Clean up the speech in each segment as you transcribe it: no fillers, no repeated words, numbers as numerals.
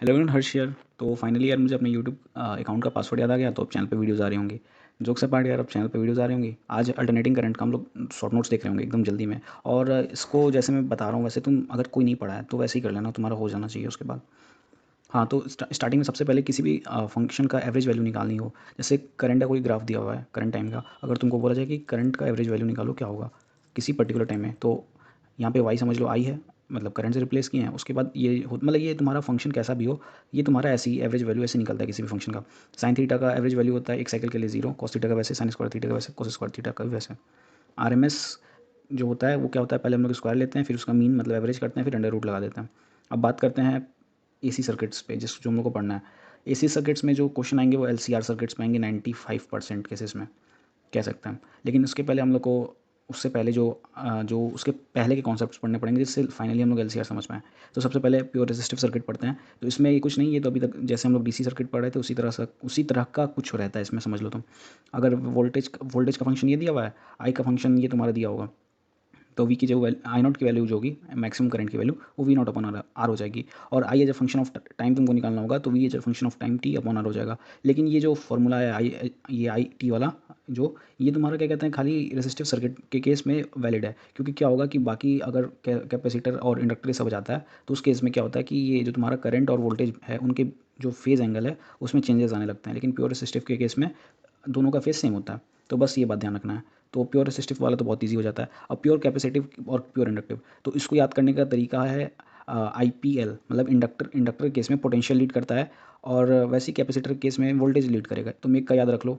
Hello everyone, हर्ष यार। तो finally यार मुझे अपने यूट्यूब अकाउंट का पासवर्ड याद आ गया। तो अब चैनल पे वीडियोस आ रही होंगी। जोक्स अपार्ट यार, अब चैनल पे वीडियोस आ रही होंगी। आज अल्टरनेटिंग करंट का हम लोग शॉर्ट नोट्स देख रहे होंगे एकदम जल्दी में। और इसको जैसे मैं बता रहा हूँ वैसे तुम अगर कोई नहीं पढ़ा है तो वैसे ही कर लेना, तुम्हारा हो जाना चाहिए उसके बाद। हाँ, तो स्टार्टिंग में सबसे पहले किसी भी फंक्शन का एवरेज वैल्यू निकालनी हो। जैसे करंट का कोई ग्राफ दिया हुआ है करंट टाइम का, अगर तुमको बोला जाए कि करंट का एवरेज वैल्यू निकालो क्या होगा किसी पर्टिकुलर टाइम में, तो यहाँ पे वाई समझ लो आई है, मतलब करंट से रिप्लेस किए हैं। उसके बाद ये मतलब ये तुम्हारा फंक्शन कैसा भी हो, ये तुम्हारा ऐसी ही एवरेज वैल्यू ऐसे निकलता है किसी भी फंक्शन का। साइन थीटा का एवरेज वैल्यू होता है एक साइकिल के लिए 0, कॉस थीटा का वैसे, साइन स्क्वायर थीटा का वैसे, कोस स्क्वायर थीटा का भी वैसे। आरएमएस जो होता है वो क्या होता है, पहले हम लोग स्क्वायर लेते हैं, फिर उसका मीन मतलब एवरेज करते हैं, फिर अंडर रूट लगा देते हैं। अब बात करते हैं एसी सर्किट्स पे, जिस जो हम लोग को पढ़ना है। एसी सर्किट्स में जो क्वेश्चन आएंगे वो एलसीआर सर्किट्स में आएंगे 95% केसेस में, कह सकते हैं। लेकिन उसके पहले हम लोग को उससे पहले जो उसके पहले के कॉन्सेप्ट्स पढ़ने पड़ेंगे जिससे फाइनली हम लोग एलसीआर समझ पाएँ। तो सबसे पहले प्योर रेजिस्टिव सर्किट पढ़ते हैं। तो इसमें ये कुछ नहीं, ये तो अभी तक जैसे हम लोग डीसी सर्किट पढ़ रहे थे उसी तरह का कुछ रहता है इसमें, समझ लो तुम। अगर वोल्टेज का फंक्शन ये दिया हुआ है, आई का फंक्शन ये तुम्हारा दिया होगा, तो वी की जो आई नॉट की वैल्यू जो होगी, मैक्सिमम करंट की वैल्यू, वो वी नॉट अपॉन आर हो जाएगी। और I as a function of time तुमको निकालना होगा, तो V as a function of time t upon R हो जाएगा। लेकिन ये जो फॉर्मूला है आई टी वाला, जो ये तुम्हारा क्या कहते हैं, खाली रेसिस्टिव सर्किट के केस में वैलिड है। क्योंकि क्या होगा कि बाकी अगर कैपेसिटर और इंडक्टर सब जाता है तो उस केस में क्या होता है कि ये जो तुम्हारा करंट और वोल्टेज है उनके जो फेज़ एंगल है उसमें चेंजेस आने लगते हैं। लेकिन प्योर रेसिस्टिव के केस में दोनों का फेस सेम होता है। तो बस ये बात ध्यान रखना है। तो प्योर रेसिस्टिव वाला तो बहुत ईजी हो जाता है। अब प्योर कैपेसिटिव और प्योर इंडक्टिव, तो इसको याद करने का तरीका है आई पी एल, मतलब इंडक्टर केस में पोटेंशियल लीड करता है, और वैसे ही कैपेसिटर केस में वोल्टेज लीड करेगा। तो मेक का याद रख लो,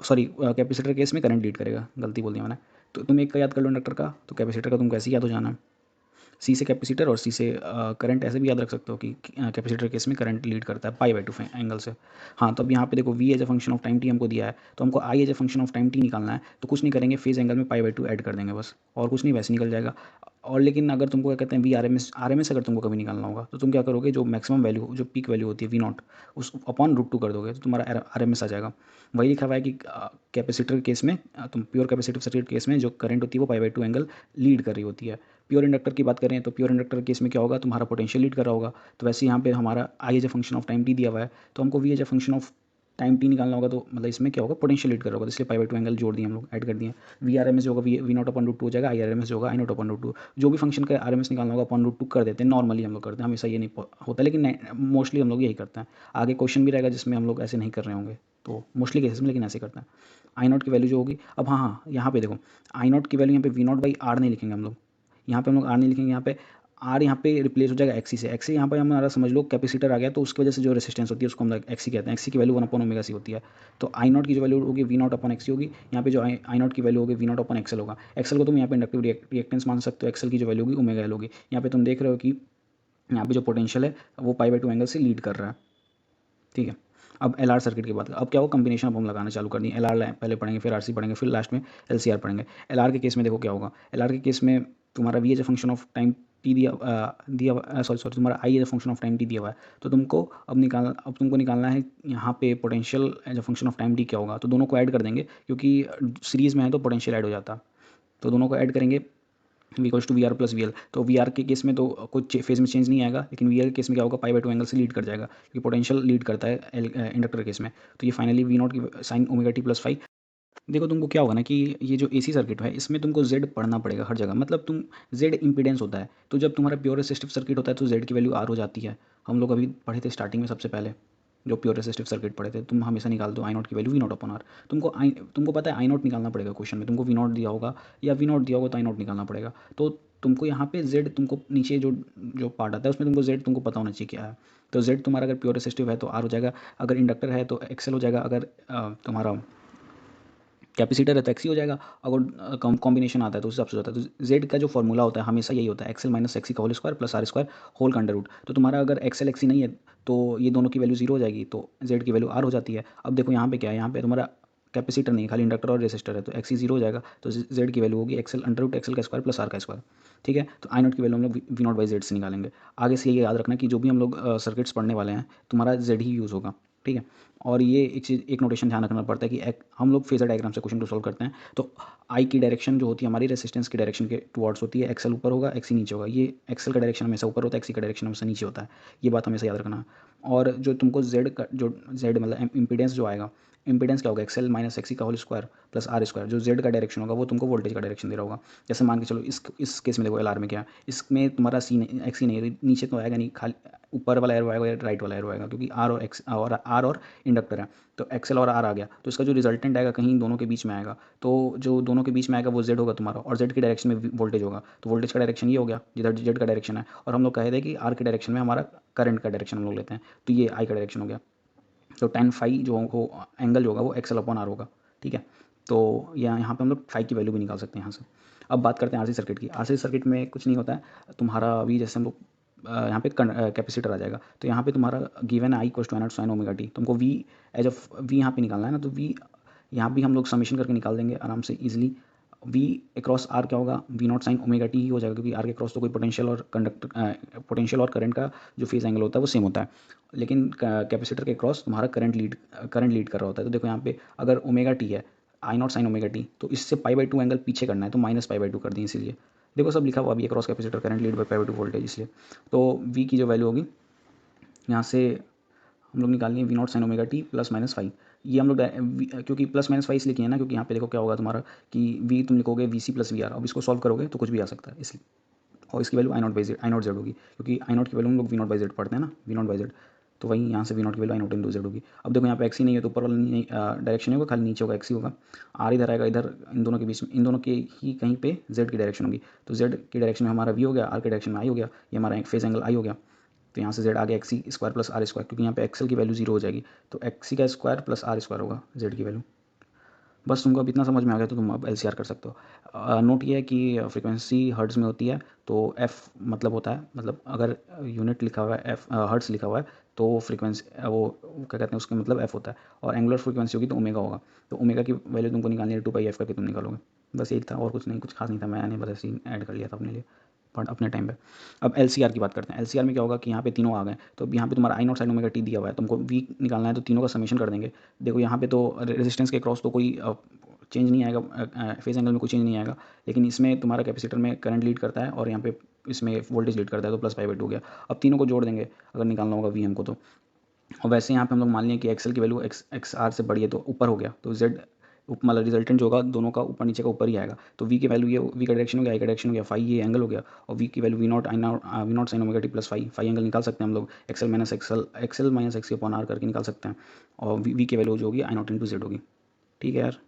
सॉरी, कैपेसिटर केस में करंट लीड करेगा, गलती बोल दिया मैंने। तो तुम एक का याद कर लो इंडक्टर का, तो कैपेसिटर का तुमको ऐसे ही याद हो जाना। सी से कैपेसिटर और सी से करंट, ऐसे भी याद रख सकते हो कि कैपेसिटर केस में करंट लीड करता है पाई बाई टू एंगल से। हाँ, तो अब यहाँ पे देखो V as a function of time t हमको दिया है, तो हमको I as a function of time T निकालना है। तो कुछ नहीं करेंगे, फेज एंगल में पाई बाई टू ऐड कर देंगे बस, और कुछ नहीं, वैसे निकल जाएगा। और लेकिन अगर तुमको क्या कहते हैं वी आर एम एस अगर तुमको कभी निकालना होगा तो तुम क्या करोगे, जो मैक्सिमम वैल्यू जो पीक वैल्यू होती है वी नॉट, उस अपॉन रूट टू कर दोगे तो तुम्हारा आर एम एस आ जाएगा। वही लिखा हुआ है कि कैपेसिटर केस में, तुम प्योर कैपेसिटिव सर्किट केस में जो करंट होती है वो pi by two angle lead कर रही होती है। प्योर इंडक्टर की बात करें तो प्योर इंडक्टर केस में क्या होगा, तुम्हारा पोटेंशियल लीड कर रहा होगा। तो वैसे यहाँ पे हमारा I as a function of time t दिया हुआ है, तो हमको V as a function of time T निकालना होगा। तो मतलब इसमें क्या होगा, पोटेंशियल लीड कर रहा होगा, तो इसलिए पाई बाई टू एंगल जोड़ दिए हम लोग, ऐड कर दिए। वी आर एम एस जो होगा V naught upon root two हो जाएगा, आई आर एम एस जो होगा I naught upon root two. जो भी फंक्शन का आर एम एस निकालना होगा अपन रूट टू कर देते हैं, नॉर्मली हम लोग करते हैं, हमेशा ये नहीं होता, लेकिन मोस्टली हम लोग यही करते हैं। आगे क्वेश्चन भी रहेगा जिसमें हम लोग ऐसे नहीं कर रहे होंगे, तो मोस्टली केसेस में लेकिन ऐसे करते हैं। आई नॉट की वैल्यू जो होगी, अब हाँ हाँ, यहाँ पे देखो आई नॉट की वैल्यू यहाँ पे वी नॉट बाई आर नहीं लिखेंगे हम लोग, यहाँ पे हम लोग आर नहीं लिखेंगे, यहाँ पे आर यहाँ पे रिप्लेस हो जाएगा एक्सी से। एक्सी यहाँ पे हमारा समझ लो कैपेसिटर आ गया, तो उसकी वजह से जो रेसिस्टेंस होती है उसको हम एक्सी कहते हैं। एक्सी की value one upon omega C होती है। तो आई नॉट की जो वैल्यू होगी वी नॉट अपॉन एक्सी होगी, यहाँ पे जो आई नॉट की वैल्यू होगी वी नॉट अपॉन एक्सएल होगा। एक्सएल को तुम यहाँ पे इंडक्टिव रिएक्टेंस मान सकते हो, एक्सएल की जो वैल्यू होगी ओमेगा एल होगी। यहाँ पे तुम देख रहे हो कि यहाँ पे जो पोटेंशियल है वो पाई बाई टू एंगल से लीड कर रहा है, ठीक है। अब एल आर सर्किट की बात करें, अब क्या हो, कम्बिनेशन अब हम लगाना चालू कर दिए। एल आर पहले पढ़ेंगे, फिर आर सी पढ़ेंगे, फिर लास्ट में एल सी आर पढ़ेंगे। एल आर के केस में देखो क्या होगा, एल आर के केस में तुम्हारा V as a function of time t दिया सॉरी सॉरी तुम्हारा I as a function of time t दिया हुआ है। तो अब तुमको निकालना है यहाँ पे potential as a function of time T क्या होगा। तो दोनों को ऐड कर देंगे, क्योंकि सीरीज़ में है तो पोटेंशियल ऐड हो जाता। तो दोनों को ऐड करेंगे, V equals to V R plus V L. तो वी आर के केस में तो कुछ फेज में चेंज नहीं आएगा, लेकिन वी एल के केस में क्या होगा, पाई बाई टू एंगल से लीड कर जाएगा, क्योंकि पोटेंशियल लीड करता है इंडक्टर केस में। तो ये फाइनली वी नॉट की sign omega T plus five. देखो तुमको क्या होगा ना कि ये जो एसी सर्किट है इसमें तुमको जेड पढ़ना पड़ेगा हर जगह, मतलब तुम जेड इंपीडेंस होता है। तो जब तुम्हारा प्योर रेसिस्टिव सर्किट होता है तो जेड की वैल्यू आर हो जाती है। हम लोग अभी पढ़े थे स्टार्टिंग में, सबसे पहले जो प्योर रेसिस्टिव सर्किट पढ़े थे, तुम हमेशा निकाल दो आई नॉट की value V not upon R. तुमको पता है आई नॉट निकालना पड़ेगा क्वेश्चन में, तुमको वी नॉट दिया होगा या वी नॉट दिया होगा तो आई नॉट निकालना पड़ेगा। तो तुमको यहाँ पे जेड, तुमको नीचे जो जो पार्ट आता है उसमें तुमको जेड तुमको पता होना चाहिए क्या है। तो जेड तुम्हारा अगर प्योर रेसिस्टिव है तो आर हो जाएगा, अगर इंडक्टर है तो एक्सएल हो जाएगा, अगर तुम्हारा कैपेसिटर है तो एक्सी हो जाएगा, अगर कॉम्बिनेशन आता है तो उस हिसाब से होता है। तो जेड का जो फॉर्मूला होता है हमेशा यही होता है, एक्सएल माइनस एक्सी का whole square plus R square whole का अंडर रूट। तो तुम्हारा अगर एक्सएल एक्सी नहीं है तो ये दोनों की वैल्यू जीरो हो जाएगी, तो जेड की वैल्यू आर हो जाती है। अब देखो यहाँ पे क्या है, यहाँ पे तुम्हारा कैपेसिटर नहीं है, खाली इंडक्टर और रेसिस्टर है, तो एक्सी जीरो हो जाएगा, तो जेड की वैल्यू होगी एक्सएल अंडर रूट एक्सएल का स्क्वायर प्लस आर का स्क्वायर, ठीक है। तो आई नॉट की वैल्यू हम लोग वी नॉट बाई जेड से निकालेंगे। आगे से ये याद रखना कि जो भी हम लोग सर्किट्स पढ़ने वाले हैं तुम्हारा जेड ही यूज़ होगा, ठीक है। और ये एक चीज़, एक नोटेशन ध्यान रखना पड़ता है कि हम लोग फेजर डायग्राम से क्वेश्चन को सॉल्व करते हैं तो आई की डायरेक्शन जो होती है हमारी रेसिस्टेंस की डायरेक्शन के टुवर्ड्स होती है, एक्सेल ऊपर होगा, एक्सी नीचे होगा। ये एक्सेल का डायरेक्शन हमेशा ऊपर होता है, एक्सी का डायरेक्शन हमेशा नीचे होता है, ये बात हमेशा याद रखना। और जो तुमको जेड का जो जेड मतलब इम्पीडेंस जो आएगा, इम्पीडेंस क्या होगा, एक्सेल माइनस एक्सी का whole square plus R square. जो जेड का डायरेक्शन होगा वो तुमको वोल्टेज का डायरेक्शन दे रहा होगा। जैसे मान के चलो इस केस में देखो एल आर में क्या, इसमें तुम्हारा सी एक्सी नहीं है, नीचे तो आएगा नहीं, खाली ऊपर वाला एरो आएगा या राइट वाला एरो आएगा, क्योंकि आर और इंडक्टर है। तो एक्सेल और आर आ गया, तो इसका जो रिजल्टेंट आएगा कहीं दोनों के बीच में आएगा। तो जो दोनों के बीच में आएगा वो जेड होगा तुम्हारा, और जेड की डायरेक्शन में वोल्टेज होगा। तो वोल्टेज का डायरेक्शन ये हो गया जिधर जेड का डायरेक्शन है। और हम लोग कहे थे कि आर के डायरेक्शन में हमारा करंट का डायरेक्शन हम लोग लेते हैं, तो ये आई का डायरेक्शन हो गया। तो tan फाई जो हो एंगल जो होगा वो एक्सेल अपॉन आर होगा। ठीक है। तो यहाँ पे हम लोग फाई की वैल्यू भी निकाल सकते हैं यहाँ से। अब बात करते हैं आरसी सर्किट की। आरसी सर्किट में कुछ नहीं होता है तुम्हारा, अभी जैसे हम लोग यहाँ पे कैपेसिटर आ जाएगा, तो यहाँ पे तुम्हारा given I equals to N naught sine omega T. तुमको वी एज ऑफ वी यहाँ पे निकालना है ना, तो वी यहाँ भी हम लोग समीशन करके निकाल देंगे आराम से ईजिली। वी अक्रॉस आर क्या होगा, V not sine omega t ही हो जाएगा, क्योंकि आर के क्रॉस तो कोई पोटेंशियल और करंट का जो फेज एंगल होता है वो सेम होता है। लेकिन कैपेसिटर के क्रॉस तुम्हारा करंट लीड कर रहा होता है। तो देखो यहाँ पे अगर ओमेगा टी है, आई नॉट साइन ओमेगा टी, तो इससे पाई/2 एंगल पीछे करना है, तो माइनस पाई/2 कर दी। इसीलिए देखो सब लिखा हुआ अभी cross capacitor current lead by पाई/2 वोल्टेज। इसलिए तो वी की जो वैल्यू होगी यहाँ से हम लोग निकालनी है V not sine omega T plus minus five. ये हम लोग क्योंकि प्लस माइनस फाइव इसलिए किए ना, क्योंकि यहाँ पे देखो क्या होगा तुम्हारा कि वी तुम लिखोगे V C plus V R. अब इसको सॉल्व करोगे तो कुछ भी आ सकता है इसलिए, और इसकी वैल्यू आई नॉट जेड होगी, क्योंकि आई नॉट की वैल्यू हम लोग वी नॉट बाई जेड पढ़ते हैं ना, वी नॉट बाई जेड। तो वहीं यहाँ से वी नॉट की value I naught into Z होगी। अब देखो यहाँ पे एक्स ही नहीं है, तो ऊपर वाला डायरेक्शन नहीं होगा, खाली नीचे होगा, एक्स ही होगा। आर इधर आएगा, इधर इन दोनों के बीच में, इन दोनों के ही कहीं पे जेड की डायरेक्शन होगी। तो जेड की डायरेक्शन में हमारा वी हो गया, आर के डायरेक्शन में आई हो गया, ये हमारा फेज एंगल आई हो गया। तो यहाँ से जेड आ गया XC square plus R square, क्योंकि यहाँ पे एक्सएल की वैल्यू जीरो हो जाएगी, तो एक्सी का स्क्वायर प्लस आर स्क्वायर होगा जेड की वैल्यू। बस तुमको अब इतना समझ में आ गया तो तुम अब एलसीआर कर सकते हो। नोट ये है कि फ्रीक्वेंसी हर्ट्ज़ में होती है, तो एफ मतलब होता है, मतलब अगर यूनिट लिखा हुआ है एफ, हर्ट्ज़ लिखा हुआ है, तो फ्रीक्वेंसी वो क्या कहते हैं उसके मतलब एफ होता है। और एंगुलर फ्रीक्वेंसी होगी तो ओमेगा होगा। तो ओमेगा की वैल्यू तुमको निकालनी है 2 पाई एफ करके तुम निकालोगे। बस यही था, और कुछ नहीं, कुछ खास नहीं था, मैंने बस ऐसे ही ऐड कर लिया था अपने लिए बट अपने टाइम पे। अब एलसीआर की बात करते हैं। एलसीआर में क्या होगा कि यहाँ पे तीनों आ गए, तो अब यहाँ पे तुम्हारा आई नॉट साइन ओमेगा टी दिया हुआ है, तुमको वी निकालना है, तो तीनों का समेशन कर देंगे। देखो यहाँ पे तो रेजिस्टेंस के क्रॉस तो कोई चेंज नहीं आएगा, फेज एंगल में कोई चेंज नहीं आएगा, लेकिन इसमें तुम्हारा कैपेसिटर में करंट लीड करता है और यहाँ पे इसमें वोल्टेज लीड करता है, तो प्लस पाई/2 हो गया। अब तीनों को जोड़ देंगे अगर निकालना होगा वी हमको तो। और वैसे यहाँ पे हम लोग मान लें कि एक्सेल की वैल्यू एक्स आर से बड़ी है, तो ऊपर हो गया, तो जेड मतलब रिजल्टेंट जो होगा दोनों का ऊपर नीचे का ऊपर ही आएगा। तो वी की वैल्यू ये, वी का डायरेक्शन हो गया, आई का डायरेक्शन हो गया, फाई ये एंगल हो गया, और वी की value V not sine omega T plus phi angle निकाल सकते हैं हम लोग, XL minus XC upon R करके निकाल सकते हैं। और वी की वैल्यू जो होगी आई नॉट इंटू जेड होगी। ठीक है यार,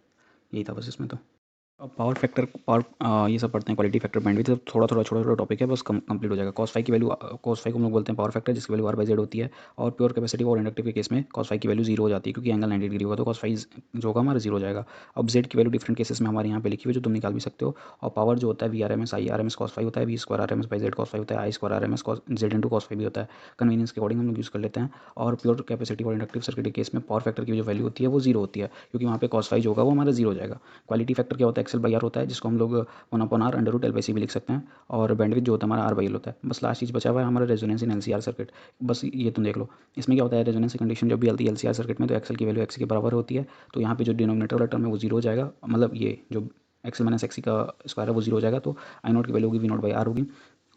यही था बस इसमें तो। अब पावर फैक्टर ये सब पढ़ते हैं, क्वालिटी फैक्टर बैंडविड्थ, सब थोड़ा थोड़ा छोटा छोटा टॉपिक है, बस कंप्लीट हो जाएगा। कॉस फाई की वैल्यू, कॉस फाई को हम लोग बोलते हैं पावर फैक्टर, जिसकी वैल्यू आर बाई जेड होती है। और प्योर कैपेसिटी और इंडक्टिव के केस में कॉस फाई की वैल्यू जीरो हो जाती है, क्योंकि एंगल 90 डिग्री होगा, तो कॉस फाई जो होगा हमारा जीरो हो जाएगा। अब जेड की वैल्यू डिफरेंट केसेस में हमारे यहाँ पे लिखी हुई है, जो तुम निकाल भी सकते हो। और पावर जो होता है V R M S I R M S cos phi होता है, V square R M S by Z cos phi होता है, I square R M S cos Z into cos phi भी होता है। कन्वीनियंस के अकॉर्डिंग हम लोग यूज़ कर लेते हैं। और प्योर कैपेसिटी और इंडक्टिव सर्किट के केस में पावर फैक्टर की जो वैल्यू होती है वो जीरो होती है, क्योंकि वहाँ पे कॉस फाई जो होगा वो हमारा जीरो हो जाएगा। क्वालिटी फैक्टर क्या होता है, एक्सेल बाई आर होता है, जिसको हम लोग 1/r अंडर रूट एल/सी भी लिख सकते हैं। और बैंडविड्थ जो होता है हमारा R/L होता है। बस लास्ट चीज़ बचा हुआ है हमारा रेजोनेंस इन एलसीआर सर्किट। बस ये तुम देख लो, इसमें क्या होता है, रेजोनेंस की कंडीशन जब भी आती है एलसीआर सर्किट में, तो एक्सेल की वैल्यू एक्सी के बराबर होती है। तो यहाँ पे जो डिनोमिनेटर वाला टर्म है वो जीरो हो जाएगा, मतलब ये जो एक्सेल माइनस एक्सी का स्क्वायर है वो जीरो हो जाएगा। तो आई नॉट की वैल्यू होगी वी नॉट बाई आर होगी।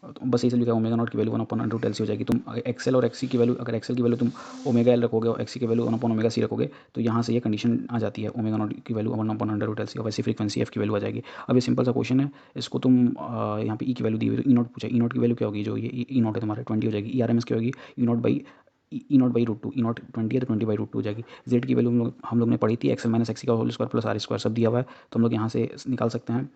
तो बस इसे लिखा ओमेगा नॉट की वैल्यू 1/√LC हो जाएगी। तुम एक्सेल और एक्सी की वैल्यू, अगर एक्सेल की वैल्यू तुम ओमेगा एल रखोगे और एक्सी की वैल्यू 1/ओमेगा सी रखोगे, तो यहाँ से ये कंडीशन आ जाती है, ओमेगा नॉट की वैल्यू 1/√LC, और वैसी फ्रीक्वेंसी एफ की वैल्यू आ जाएगी। अब ये सिंपल सा क्वेश्चन है, इसको तुम यहाँ पे ई की वैल्यू दी हुई, ई नॉट पूछा, ई नॉट की वैल्यू क्या होगी, जो ये ई नॉट है तुम्हारा 20 हो जाएगी। ई आर एम एस क्या होगी, E nought by root two, E nought 20 है तो 20/√2 हो जाएगी। जेड की वैल्यू हम लोग ने पढ़ी थी, एक्सेल माइनस एक्सी का whole square plus R square सब दिया हुआ है, तो हम लोग यहाँ से निकाल सकते हैं।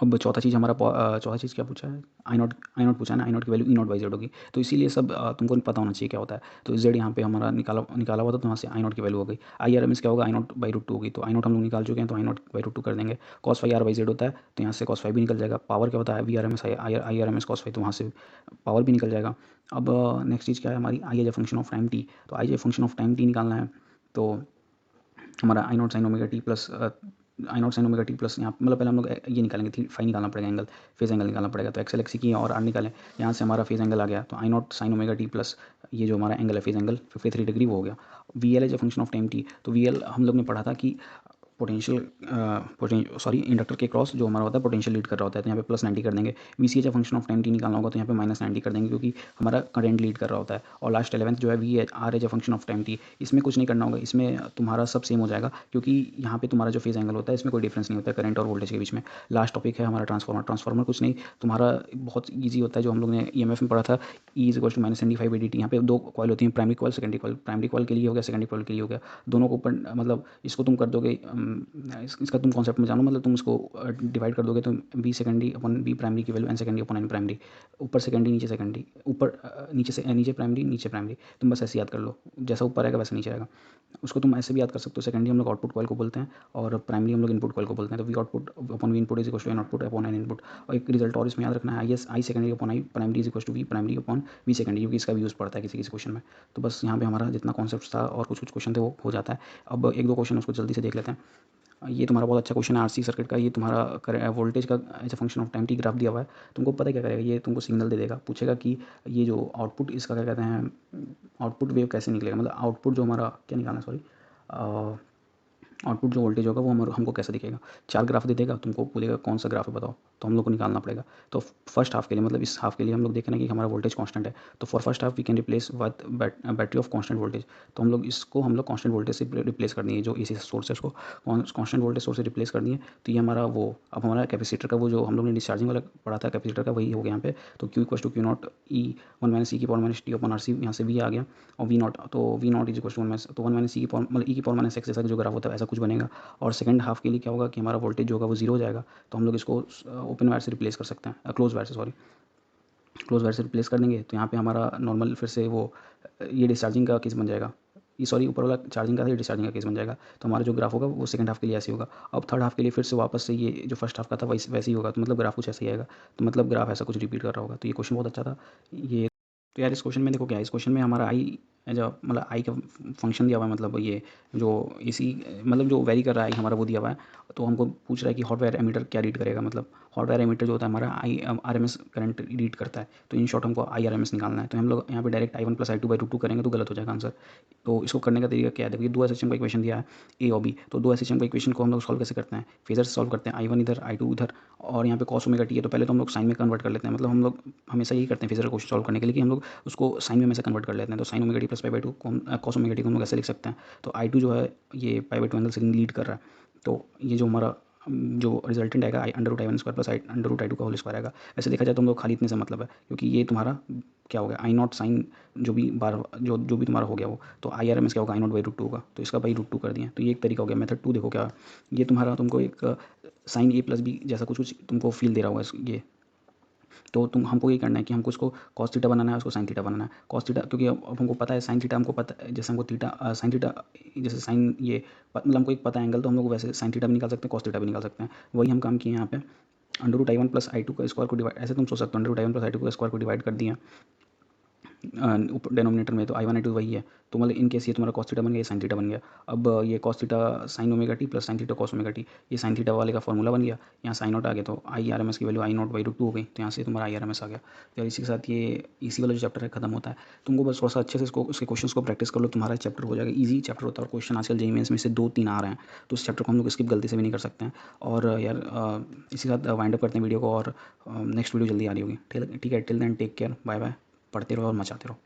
अब चौथा चीज़ हमारा चौथा चीज़ क्या पूछा है, आई नॉट पूछा है ना, आई नॉट की value E nought by Z होगी। तो इसीलिए सब तुमको पता होना चाहिए क्या होता है। तो जेड यहाँ पे हमारा निकाला हुआ था, तो वहाँ से आई नॉट की वैल्यू हो गई। आई आर एम एस क्या होगा, आई नॉट/√2 होगी, तो आई नॉट हम लोग निकाल चुके हैं, तो आई नॉट/√2 कर देंगे। Cos phi R by Z होता है, तो यहाँ से कॉस फाई भी निकल जाएगा। पावर क्या होता है, V R M S I R M S cos phi, तो वहाँ से पावर भी निकल जाएगा। अब नेक्स्ट चीज़ क्या है हमारी, I as a function of time T. तो I as a function of time T निकालना है, तो हमारा I naught sine omega T plus यहाँ मतलब पहले हम लोग ये निकालेंगे, थी फाई निकालना पड़ेगा, एंगल फेज एंगल निकालना पड़ेगा। तो एक्सेल एक्सी की और आर निकालें, यहाँ से हमारा फेज एंगल आ गया, तो I naught sine omega T plus ये जो हमारा एंगल है फेज एंगल 53 डिग्री वो हो गया। V L as a function of time T. तो वी एल हम लोग ने पढ़ा था कि इंडक्टर के क्रॉस जो हमारा होता है पोटेंशियल लीड कर रहा होता है, तो यहाँ पे प्लस 90 कर देंगे। V C H function of time T निकालना होगा तो यहाँ पे माइनस 90 कर देंगे क्योंकि हमारा करंट लीड कर रहा होता है। और लास्ट 11th जो है V H R as a function of time T, इसमें कुछ नहीं करना होगा, इसमें तुम्हारा सब सेम हो जाएगा क्योंकि यहाँ पे तुम्हारा जो फेज एंगल होता है इसमें कोई डिफरेंस नहीं होता है करंट और वोल्टेज के बीच में। लास्ट टॉपिक है हमारा ट्रांसफॉर्मर कुछ नहीं, तुम्हारा बहुत ईजी होता है जो हम लोग ने EMF में पढ़ा था, E is equal to -NdΦ/dt। यहाँ पे दो कॉइल होती हैं, primary coil secondary coil. Primary coil के लिए हो गया, सेकेंडरी कॉइल के लिए हो गया, दोनों को ऊपर मतलब इसको तुम कर दोगे, इसका तुम कॉन्सेप्ट में जानो, मतलब तुम इसको डिवाइड कर दोगे तो B secondary upon B primary की value N secondary upon N primary, ऊपर सेकेंडरी नीचे सेकेंडरी, ऊपर नीचे से नीचे प्राइमरी नीचे प्राइमरी, तुम बस ऐसे याद कर लो, जैसा ऊपर आएगा वैसे नीचे आएगा। उसको तुम ऐसे भी याद कर सकते हो, सेकेंडरी हम लोग आउटपुट कॉइल को बोलते हैं और प्राइमरी हम लोग इनपुट कॉइल को बोलते हैं। तो V output upon V input is equal to N output upon N input. और एक रिजल्ट और इसमें याद रखना है, I secondary upon I primary is equal to V primary upon V secondary, क्योंकि इसका भी यूज़ पड़ता है किसी किसी क्वेश्चन में। तो बस यहाँ पे हमारा जितना कॉन्सेप्ट था और कुछ कुछ क्वेश्चन थे वो हो जाता है। अब एक दो क्वेश्चन उसको जल्दी से देख लेते हैं। ये तुम्हारा बहुत अच्छा क्वेश्चन है आरसी सर्किट का। ये तुम्हारा वोल्टेज का as a function of time T graph दिया हुआ है। तुमको पता है क्या करेगा, ये तुमको सिग्नल दे देगा, पूछेगा कि ये जो आउटपुट इसका क्या कहते हैं, आउटपुट वेव कैसे निकलेगा, मतलब आउटपुट जो हमारा क्या निकालना है, सॉरी, आउटपुट जो वोल्टेज होगा वो हमको कैसे दिखेगा। 4 ग्राफ दे देगा, तुमको बोलेगा कौन सा ग्राफ है बताओ, तो हम लोग को निकालना पड़ेगा। तो फर्स्ट हाफ के लिए, मतलब इस हाफ के लिए हम लोग देखें ना कि हमारा वोल्टेज कांस्टेंट है, तो for first half we can replace with battery of constant voltage. तो हम लोग इसको कांस्टेंट वोल्टेज से रिप्लेस कर दिए, जो एसी सोर्स है उसको कांस्टेंट वोल्टेज सोर्स से रिप्लेस कर दिए। तो ये हमारा वो अब हमारा कैपेसिटर का वो जो हम लोग ने डिस्चार्जिंग वाला पढ़ा था कैपेसिटर का, वही हो गया यहाँ पे। तो Q equal to Q naught E 1 - e की पावर -t अपॉन RC, यहाँ से वी आ गया, और वी नॉट, तो V naught is equal to 1 - e की पावर मतलब e की पावर -x जैसा जो ग्राफ होता है ऐसा कुछ बनेगा। और सेकंड हाफ के लिए क्या होगा कि हमारा वोल्टेज जो होगा वो जीरो हो जाएगा। तो हम लोग इसको ओपन वायर से रिप्लेस कर सकते हैं, क्लोज वायर से, सॉरी, क्लोज वायर से रिप्लेस कर देंगे। तो यहाँ पे हमारा नॉर्मल फिर से वो ये डिस्चार्जिंग का केस बन जाएगा, ये सॉरी ऊपर वाला चार्जिंग का था, ये डिस्चार्जिंग का केस बन जाएगा। तो हमारा जो ग्राफ होगा वो सेकंड हाफ के लिए ऐसे होगा। अब थर्ड हाफ के लिए फिर से वापस से ये जो फर्स्ट हाफ का था वैसे ही होगा, तो मतलब ग्राफ कुछ ऐसे ही आएगा। तो मतलब ग्राफ ऐसा कुछ रिपीट कर रहा होगा। तो ये क्वेश्चन बहुत अच्छा था ये। तो यार इस क्वेश्चन में देखो क्या है, इस क्वेश्चन में हमारा आई जो मतलब आई का फंक्शन दिया हुआ है, मतलब ये जो एसी मतलब जो वेरी कर रहा है हमारा वो दिया हुआ है। तो हमको पूछ रहा है कि हॉट वायर एमीटर क्या रीड करेगा, मतलब हॉट वायर एमीटर जो होता है हमारा RMS करंट रीड करता है। तो इन शॉर्ट हमको IRMS निकालना है। तो हम लोग यहाँ पे डायरेक्ट I1 + I2/√2 करेंगे तो गलत हो जाएगा आंसर। तो इसको करने का तरीका क्या है, देखिए दो SHM का इक्वेशन दिया है ए और बी। तो दो SHM का इक्वेशन को हम लोग सॉल्व कैसे करते हैं, फेजर से सॉल्व करते हैं, I1 इधर I2 उधर, और यहाँ पे cos ω t है। तो पहले तो हम लोग साइन में कन्वर्ट कर लेते हैं, मतलब हम लोग हमेशा यही करते हैं फेजर क्वेश्चन सॉल्व करने के लिए कि हम लोग उसको साइन में हमेशा कन्वर्ट कर लेते हैं। तो sin ω t + π/2 को हम cos ω t को हम लोग ऐसे लिख सकते हैं। तो I2 जो है ये π/2 एंगल से लीड कर रहा है। तो ये जो हमारा जो रिजल्टेंट आएगा √I1² + √I2 का होल स्क्वायर आएगा। वैसे देखा जाए तो हम लोग खाली इतने से मतलब है, क्योंकि ये तुम्हारा क्या हो गया I0 साइन जो भी बार जो भी तुम्हारा हो गया वो, तो IRMS क्या होगा I0/√2 होगा। तो इसका भाई √2 कर दिया। तो ये एक तरीका हो गया। मेथड 2 देखो क्या, ये तुम्हारा तुमको एक sin A + B जैसा कुछ कुछ तुमको फील दे रहा होगा ये। तो हमको ये करना है कि हमको उसको cos थीटा बनाना है, उसको sin थीटा बनाना है। cos थीटा क्योंकि अब हमको पता है sin थीटा, हमको पता है जैसे हमको थीटा sin थीटा जैसे sin ये मतलब हमको एक पता है एंगल, तो हम लोग वैसे sin थीटा भी निकाल सकते हैं, cos थीटा भी निकाल सकते हैं। वही हम काम किए यहाँ पे। √I1 + I2 का स्क्वायर को डिवाइड, ऐसे तुम सोच सकते हो, √I1 + I2 का स्क्वायर को डिवाइड कर दिया डेनोमिनेटर में, तो I1 I2 वही है। तो मतलब इन केस ये तुम्हारा cos थीटा बन गया, ये sin थीटा बन गया। अब ये cos theta sin ω t + sin theta cos ω t, ये sin थीटा वाले का फॉर्मूला बन गया। यहाँ sin0 आ गया, तो IRMS की वैल्यू I0/√2 हो गई। तो यहाँ से तुम्हारा IRMS आ गया। तो इसी के साथ ये इसी वाला जो चैप्टर है खत्म होता है। तुमको बस थोड़ा सा अच्छे से इसको उसके क्वेश्चंस को प्रैक्टिस कर लो, तुम्हारा चैप्टर हो जाएगा। ईजी चैप्टर होता है, और क्वेश्चन आजकल JEE मेंस में से 2-3 आ रहे हैं, तो उस चैप्टर को हम लोग स्किप गलती से भी नहीं कर सकते हैं। और यार इसी के साथ वाइंड अप करते हैं वीडियो को, और नेक्स्ट वीडियो जल्दी आ रही होगी। ठीक है, till then take care, bye bye. पढ़ते रहो और मचाते रहो।